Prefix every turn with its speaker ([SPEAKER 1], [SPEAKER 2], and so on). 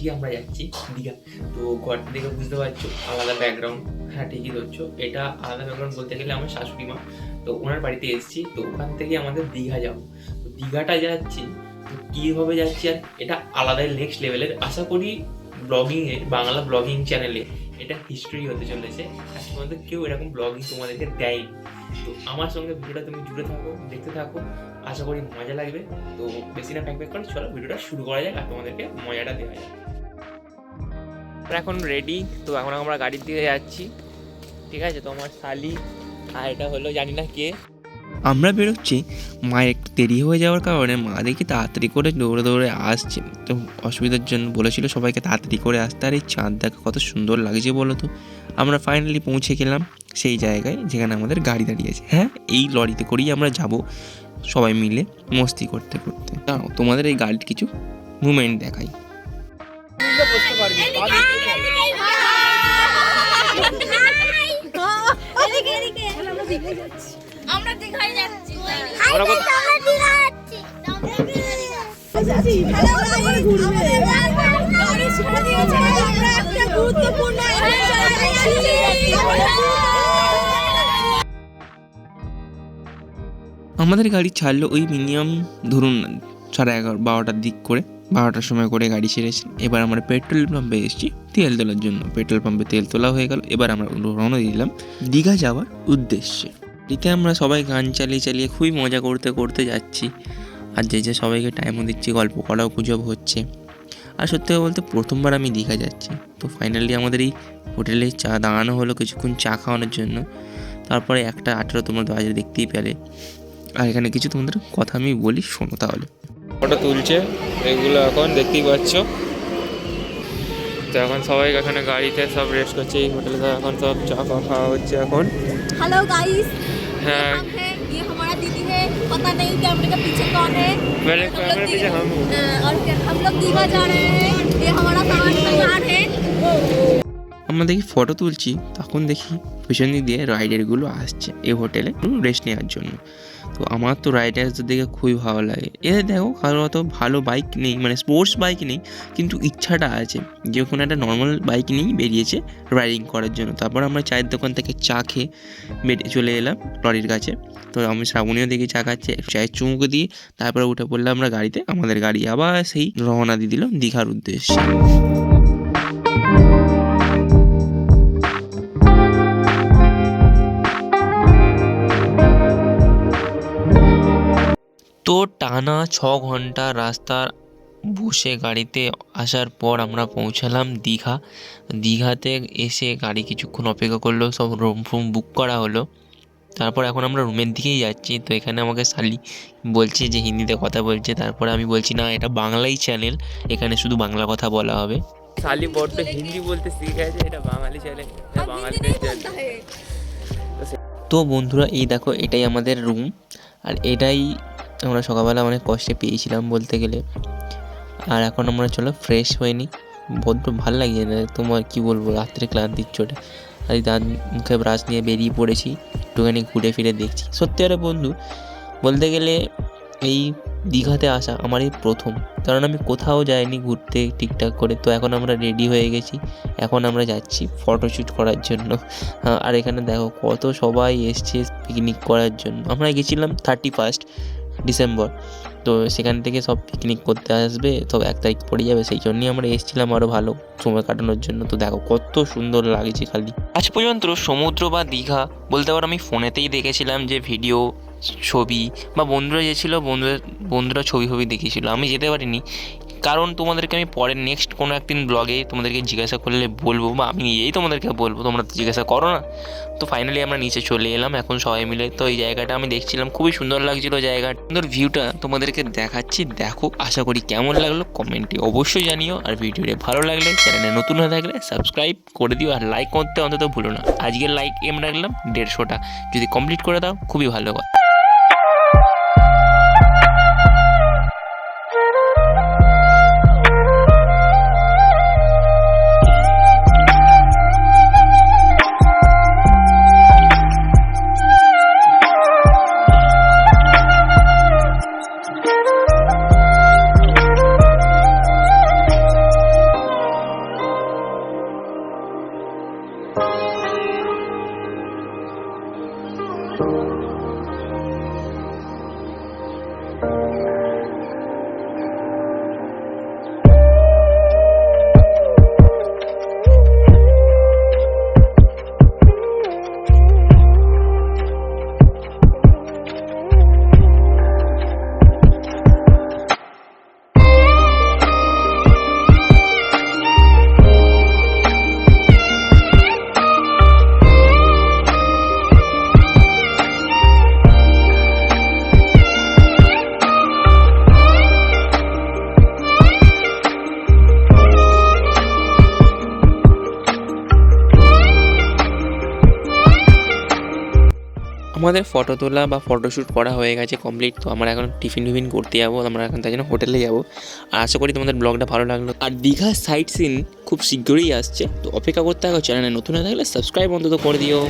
[SPEAKER 1] আজকে আমরা যাচ্ছি দীঘা। তো ঘরটা দেখে বুঝতে পারছো আলাদা ব্যাকগ্রাউন্ড। হ্যাঁ ঠিকই ধরছো, এটা আলাদা ব্যাকগ্রাউন্ড বলতে গেলে আমার শাশুড়ি মা, তো ওনার বাড়িতে এসেছি। তো ওখান থেকে আমাদের দীঘা যাবো। তো দীঘাটা যাচ্ছি, তো কীভাবে যাচ্ছি আর এটা আলাদাই নেক্সট লেভেলের। আশা করি ব্লগিংয়ে, বাংলা ব্লগিং চ্যানেলে এটা হিস্ট্রি হতে চলেছে। আজ পর্যন্ত কেউ এরকম ব্লগিং তোমাদেরকে দেয়নি। তো আমার সঙ্গে ভিডিওটা তুমি জুড়ে থাকো, দেখতে থাকো, আশা করি মজা লাগবে। তো বেশি না প্যাক করে চলো ভিডিওটা শুরু করা যাক আর তোমাদেরকে মজাটা দেওয়া যাক। আমরা এখন রেডি, তো এখন আমরা গাড়ির দিকে যাচ্ছি, ঠিক আছে। তো আমার শালি আর এটা হলো জানি না কে।
[SPEAKER 2] আমরা বেরোচ্ছি, মায়ের একটু দেরি হয়ে যাওয়ার কারণে মা দেখি তাড়াতাড়ি করে দৌড়ে দৌড়ে আসছে। তো অসুবিধার জন্য বলেছিল সবাইকে তাড়াতাড়ি করে আসতে। আর এই চাঁদ দেখা কত সুন্দর লাগছে বলো তো। আমরা ফাইনালি পৌঁছে গেলাম সেই জায়গায় যেখানে আমাদের গাড়ি দাঁড়িয়েছে। হ্যাঁ, এই লরিতে করেই আমরা যাব সবাই মিলে মস্তি করতে করতে। দাঁড়াও, তোমাদের এই গাড়ির কিছু মুভমেন্ট দেখাই।
[SPEAKER 3] আমরা দীঘায় যাচ্ছি।
[SPEAKER 2] আমাদের গাড়ি ছাড়লো ওই মিনিমাম ধরুন 11:30-12টার দিক করে, 12টার সময় করে গাড়ি ছেড়েছে। এবার আমরা পেট্রোল পাম্পে এসেছি তেল তোলার জন্য। পেট্রোল পাম্পে তেল তোলা হয়ে গেল, এবার আমরা রওনা দিলাম দীঘা যাওয়ার উদ্দেশ্যে। এতে আমরা সবাই গান চালিয়ে চালিয়ে খুবই মজা করতে করতে যাচ্ছি। আর যে সবাইকে টাইমও দিচ্ছি, গল্প করাও গুজব হচ্ছে। আর সত্যি বলতে প্রথমবার আমি দীঘা যাচ্ছি। তো ফাইনালি আমাদের এই হোটেলে চা দাঁড়ানো হলো কিছুক্ষণ চা খাওয়ানোর জন্য। তারপরে 1:18 তোমরা বাজে দেখতেই পেলে। আর এখানে কিছু তোমাদের কথা আমি বলি, শোনো তাহলে।
[SPEAKER 1] ফটো তুলছে এগুলো এখন দেখতেই পাচ্ছ। তো এখন সবাই এখানে গাড়িতে সব রেস্ট করছে এই হোটেলে। তো এখন সব চা খাওয়া হচ্ছে এখন।
[SPEAKER 3] हेलो गाइस,
[SPEAKER 1] हाँ,
[SPEAKER 3] ये हमारा दीदी है। पता नहीं कैमरे के पीछे कौन है।
[SPEAKER 1] मेरे कैमरे पीछे हम हूँ।
[SPEAKER 3] और हम लोग दीघा जा रहे हैं। ये हमारा तैयार है।
[SPEAKER 2] আমরা দেখি ফটো তুলছি, তখন দেখি পেছন দিক দিয়ে রাইডারগুলো আসছে এই হোটেলে রেস্ট নেওয়ার জন্য। তো আমার তো রাইডার্সদের দেখে খুবই ভালো লাগে। এদের দেখো কারো অত ভালো বাইক নেই, মানে স্পোর্টস বাইক নেই, কিন্তু ইচ্ছাটা আছে যে ওখানে একটা নর্মাল বাইক নিয়েই বেরিয়েছে রাইডিং করার জন্য। তারপর আমরা চায়ের দোকান থেকে চা খেয়ে চলে এলাম লরির কাছে। তো আমি শ্রাবণীও দেখি চা খাচ্ছে, চায়ের চুমুক দিয়ে তারপরে উঠে পড়লাম আমরা গাড়িতে। আমাদের গাড়ি আবার সেই রওনা দিয়ে দিল দীঘার উদ্দেশ্যে। তো টানা 6 ঘন্টা রাস্তা বসে গাড়িতে আসার পর আমরা পৌঁছালাম দীঘা। দীঘাতে এসে গাড়ি কিছুক্ষণ অপেক্ষা করলো, সব রুম ফুম বুক করা হলো। তারপর এখন আমরা রুমের দিকেই যাচ্ছি। তো এখানে আমাকে শালি বলছে যে হিন্দিতে কথা বলছে। তারপরে আমি বলছি না, এটা বাংলাই চ্যানেল, এখানে শুধু বাংলা কথা বলা হবে।
[SPEAKER 1] শালি বড্ড হিন্দি বলতে শিখে গেছে, এটা বাঙালি চ্যানেল, বাঙালিদের চ্যানেল।
[SPEAKER 2] তো বন্ধুরা এই দেখো, এটাই আমাদের রুম। আর এটাই আমরা সকালবেলা অনেক কষ্টে পেয়েছিলাম বলতে গেলে। আর এখন আমরা চলো ফ্রেশ হয়ে নিই। বড্ড ভালো লাগছে না, তোমার কি বলবো, রাত্রে ক্লান্তির চোটে। আর এই দাঁত মুখে ব্রাশ নিয়ে বেরিয়ে পড়েছি, একটুখানি ঘুরে ফিরে দেখছি। সত্যি আরে বন্ধু বলতে গেলে এই দীঘাতে আসা আমার এই প্রথম, কারণ আমি কোথাও যাইনি ঘুরতে ঠিকঠাক করে। তো এখন আমরা রেডি হয়ে গেছি, এখন আমরা যাচ্ছি ফটোশ্যুট করার জন্য। আর এখানে দেখো কত সবাই এসছে পিকনিক করার জন্য। আমরা গেছিলাম 31 ডিসেম্বর, তো সেখান থেকে সব পিকনিক করতে আসবে, তো 1 তারিখ পড়ে যাবে, সেই জন্যই আমরা এসেছিলাম আরও ভালো সময় কাটানোর জন্য। তো দেখো কত সুন্দর লাগছে খালি। আজ পর্যন্ত সমুদ্র বা দীঘা বলতে পারো আমি ফোনেতেই দেখেছিলাম, যে ভিডিও ছবি বা বন্ধুরা গেছিল, বন্ধুরা ছবি দেখেছিল, আমি যেতে পারিনি। কারণ তোমাদেরকে আমি পরে নেক্সট কোনো একদিন ব্লগে তোমাদেরকে জিজ্ঞাসা করলে বলবো, বা আমি নিজেই তোমাদেরকে বলবো, তোমরা তো জিজ্ঞাসা করো না। তো ফাইনালি আমরা নিচে চলে এলাম এখন সবাই মিলে। তো এই জায়গাটা আমি দেখছিলাম, খুবই সুন্দর লাগছিলো জায়গাটা, সুন্দর ভিউটা তোমাদেরকে দেখাচ্ছি, দেখো। আশা করি কেমন লাগলো কমেন্টে অবশ্যই জানিও। আর ভিডিওটা ভালো লাগলে, চ্যানেলে নতুন হয়ে থাকলে সাবস্ক্রাইব করে দিও, আর লাইক করতে অন্তত ভুলো না। আজকের লাইক এম রাখলাম 150টা, যদি কমপ্লিট করে দাও খুবই ভালো কথা। আমাদের ফটো তোলা বা ফটোশ্যুট করা হয়ে গেছে কমপ্লিট। তো আমরা এখন টিফিন করতে যাবো, আমরা এখন তাই জন্য হোটেলে যাবো। আর আশা করি তোমাদের ব্লগটা ভালো লাগলো। আর দীঘা সাইট সিন খুব শীঘ্রই আসছে, তো অপেক্ষা করতে হবে। চ্যানেলে নতুন হয়ে থাকলে সাবস্ক্রাইব অন্তত করে দিও।